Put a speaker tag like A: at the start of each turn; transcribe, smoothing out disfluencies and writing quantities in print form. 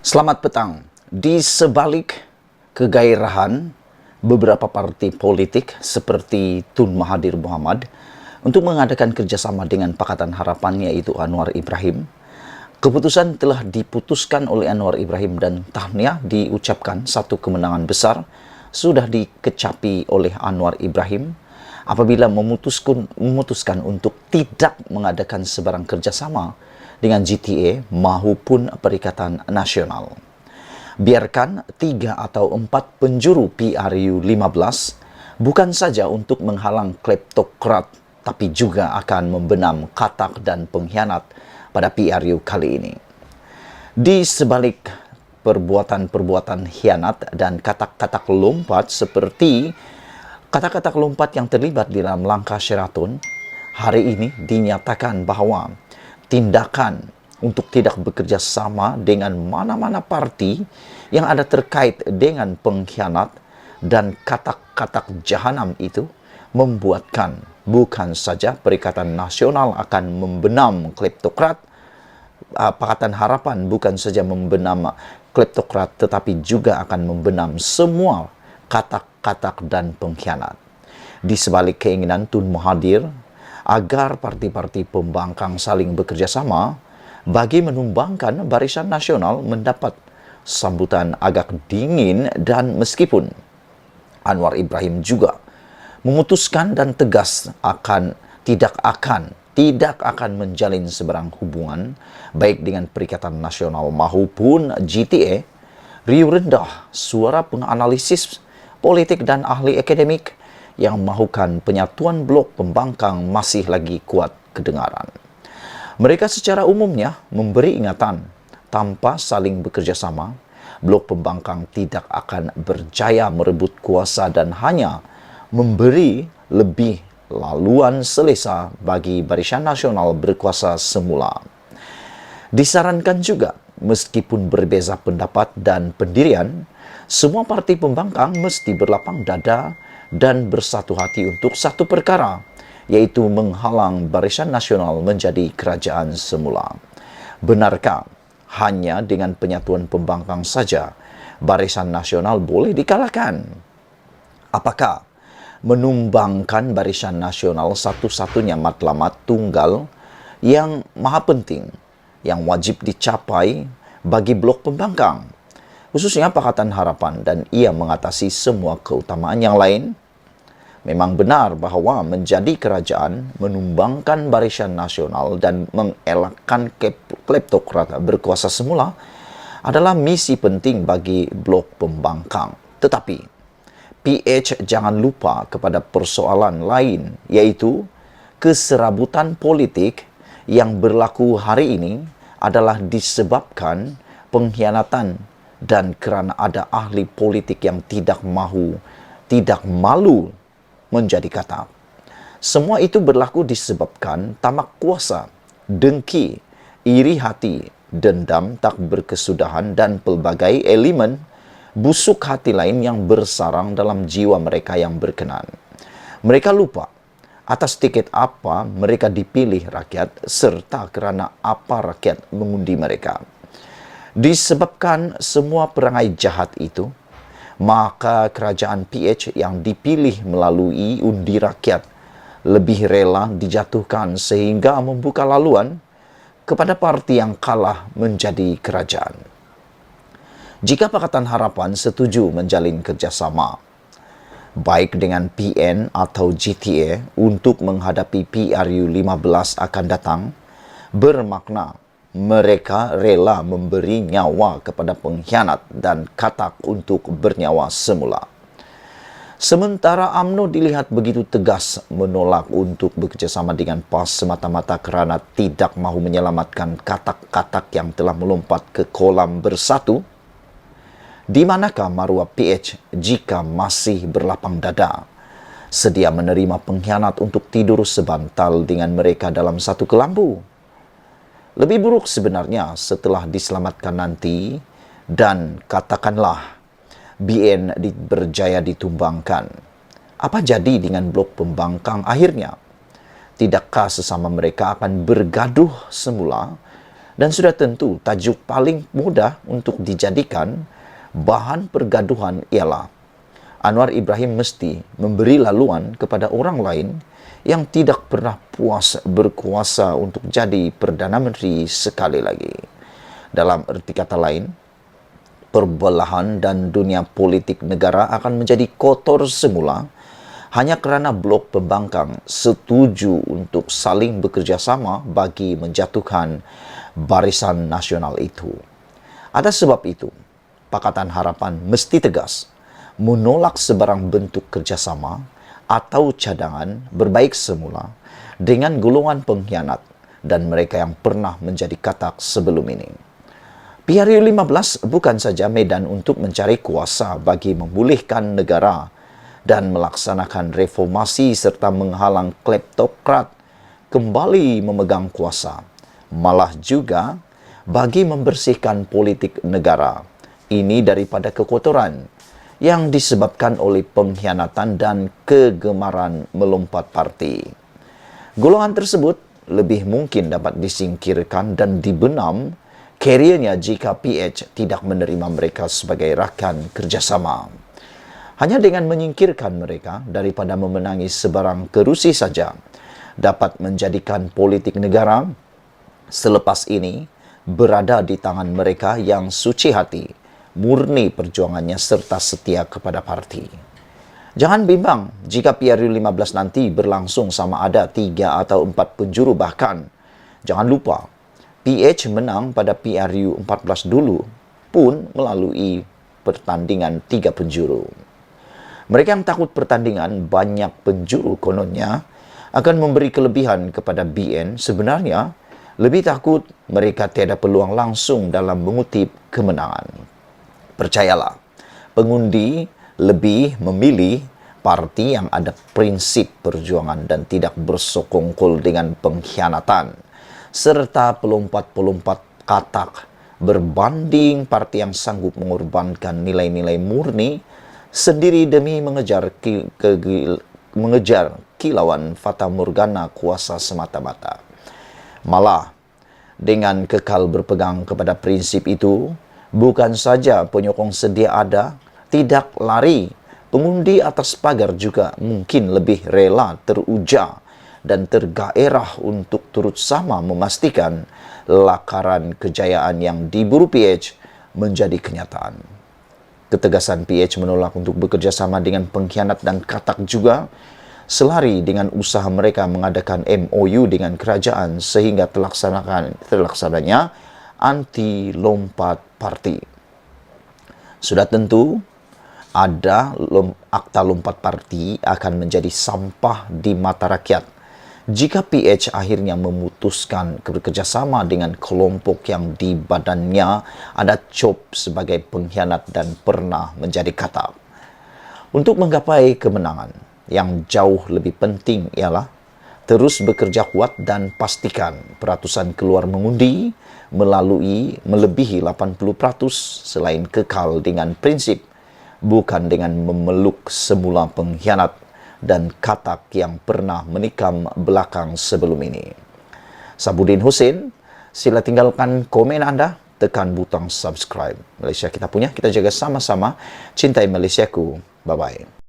A: Selamat petang. Di sebalik kegairahan beberapa partai politik seperti Tun Mahathir Mohamad untuk mengadakan kerjasama dengan Pakatan Harapan yaitu Anwar Ibrahim, keputusan telah diputuskan oleh Anwar Ibrahim dan tahniah diucapkan satu kemenangan besar sudah dikecapi oleh Anwar Ibrahim apabila memutuskan untuk tidak mengadakan sebarang kerjasama dengan GTA maupun Perikatan Nasional. Biarkan 3 atau 4 penjuru PRU 15 bukan saja untuk menghalang kleptokrat, tapi juga akan membenam katak dan pengkhianat pada PRU kali ini. Di sebalik perbuatan-perbuatan khianat dan katak-katak lompat seperti katak-katak lompat yang terlibat di dalam langkah Sheraton, hari ini dinyatakan bahwa tindakan untuk tidak bekerja sama dengan mana-mana parti yang ada terkait dengan pengkhianat dan katak-katak jahanam itu membuatkan bukan saja Perikatan Nasional akan membenam kleptokrat, Pakatan Harapan bukan saja membenam kleptokrat tetapi juga akan membenam semua katak-katak dan pengkhianat. Di sebalik keinginan Tun Mahathir agar parti-parti pembangkang saling bekerja sama bagi menumbangkan Barisan Nasional mendapat sambutan agak dingin, dan meskipun Anwar Ibrahim juga memutuskan dan tegas tidak akan menjalin seberang hubungan baik dengan Perikatan Nasional maupun GTA, riuh rendah suara penganalisis politik dan ahli akademik yang mahukan penyatuan blok pembangkang masih lagi kuat kedengaran. Mereka secara umumnya memberi ingatan tanpa saling bekerja sama, blok pembangkang tidak akan berjaya merebut kuasa dan hanya memberi lebih laluan selesa bagi Barisan Nasional berkuasa semula. Disarankan juga, meskipun berbeza pendapat dan pendirian, semua parti pembangkang mesti berlapang dada dan bersatu hati untuk satu perkara, yaitu menghalang Barisan Nasional menjadi kerajaan semula. Benarkah hanya dengan penyatuan pembangkang saja Barisan Nasional boleh dikalahkan? Apakah menumbangkan Barisan Nasional satu-satunya matlamat tunggal yang maha penting, yang wajib dicapai bagi blok pembangkang, khususnya Pakatan Harapan, dan ia mengatasi semua keutamaan yang lain? Memang benar bahwa menjadi kerajaan, menumbangkan Barisan Nasional dan mengelakkan kleptokrat berkuasa semula adalah misi penting bagi blok pembangkang. Tetapi PH jangan lupa kepada persoalan lain, yaitu keserabutan politik yang berlaku hari ini adalah disebabkan pengkhianatan dan kerana ada ahli politik yang tidak malu menjadi kata. Semua itu berlaku disebabkan tamak kuasa, dengki, iri hati, dendam tak berkesudahan dan pelbagai elemen busuk hati lain yang bersarang dalam jiwa mereka yang berkenan. Mereka lupa atas tiket apa mereka dipilih rakyat serta kerana apa rakyat mengundi mereka. Disebabkan semua perangai jahat itu, maka kerajaan PH yang dipilih melalui undi rakyat lebih rela dijatuhkan sehingga membuka laluan kepada parti yang kalah menjadi kerajaan. Jika Pakatan Harapan setuju menjalin kerjasama baik dengan PN atau GTA untuk menghadapi PRU 15 akan datang, bermakna mereka rela memberi nyawa kepada pengkhianat dan katak untuk bernyawa semula. Sementara UMNO dilihat begitu tegas menolak untuk bekerjasama dengan PAS semata-mata kerana tidak mahu menyelamatkan katak-katak yang telah melompat ke kolam bersatu, di manakah maruah PH jika masih berlapang dada, sedia menerima pengkhianat untuk tidur sebantal dengan mereka dalam satu kelambu? Lebih buruk sebenarnya setelah diselamatkan nanti dan katakanlah BN berjaya ditumbangkan. Apa jadi dengan blok pembangkang akhirnya? Tidakkah sesama mereka akan bergaduh semula Dan sudah tentu tajuk paling mudah untuk dijadikan bahan pergaduhan ialah Anwar Ibrahim mesti memberi laluan kepada orang lain yang tidak pernah puas berkuasa untuk jadi Perdana Menteri sekali lagi. Dalam arti kata lain, perbelahan dan dunia politik negara akan menjadi kotor semula hanya kerana blok pembangkang setuju untuk saling bekerja sama bagi menjatuhkan Barisan Nasional itu. Atas sebab itu, Pakatan Harapan mesti tegas menolak sebarang bentuk kerjasama atau cadangan berbaik semula dengan golongan pengkhianat dan mereka yang pernah menjadi katak sebelum ini. PRU 15 bukan saja medan untuk mencari kuasa bagi memulihkan negara dan melaksanakan reformasi serta menghalang kleptokrat kembali memegang kuasa, malah juga bagi membersihkan politik negara ini daripada kekotoran yang disebabkan oleh pengkhianatan dan kegemaran melompat parti. Golongan tersebut lebih mungkin dapat disingkirkan dan dibenam kerjanya jika PH tidak menerima mereka sebagai rakan kerjasama. Hanya dengan menyingkirkan mereka daripada memenangi sebarang kerusi saja dapat menjadikan politik negara selepas ini berada di tangan mereka yang suci hati, murni perjuangannya serta setia kepada parti. Jangan bimbang jika PRU 15 nanti berlangsung sama ada 3 atau 4 penjuru bahkan. Jangan lupa, PH menang pada PRU 14 dulu pun melalui pertandingan 3 penjuru. Mereka yang takut pertandingan banyak penjuru kononnya akan memberi kelebihan kepada BN sebenarnya lebih takut mereka tiada peluang langsung dalam mengutip kemenangan. Percayalah, pengundi lebih memilih parti yang ada prinsip perjuangan dan tidak bersokongkol dengan pengkhianatan, serta pelompat-pelompat katak berbanding parti yang sanggup mengorbankan nilai-nilai murni sendiri demi mengejar kilauan fata morgana kuasa semata-mata. Malah, dengan kekal berpegang kepada prinsip itu, bukan saja penyokong sedia ada, tidak lari, pengundi atas pagar juga mungkin lebih rela teruja dan tergairah untuk turut sama memastikan lakaran kejayaan yang diburu PH menjadi kenyataan. Ketegasan PH menolak untuk bekerja sama dengan pengkhianat dan katak juga selari dengan usaha mereka mengadakan MOU dengan kerajaan sehingga terlaksananya anti lompat parti. Sudah tentu ada akta lompat parti akan menjadi sampah di mata rakyat jika PH akhirnya memutuskan bekerjasama dengan kelompok yang di badannya ada cop sebagai pengkhianat dan pernah menjadi katak. Untuk menggapai kemenangan, yang jauh lebih penting ialah terus bekerja kuat dan pastikan peratusan keluar mengundi melebihi 80% selain kekal dengan prinsip, bukan dengan memeluk semula pengkhianat dan katak yang pernah menikam belakang sebelum ini. Sabudin Hussein, sila tinggalkan komen Anda, tekan butang subscribe. Malaysia kita punya, kita jaga sama-sama. Cintai Malaysiaku. Bye-bye.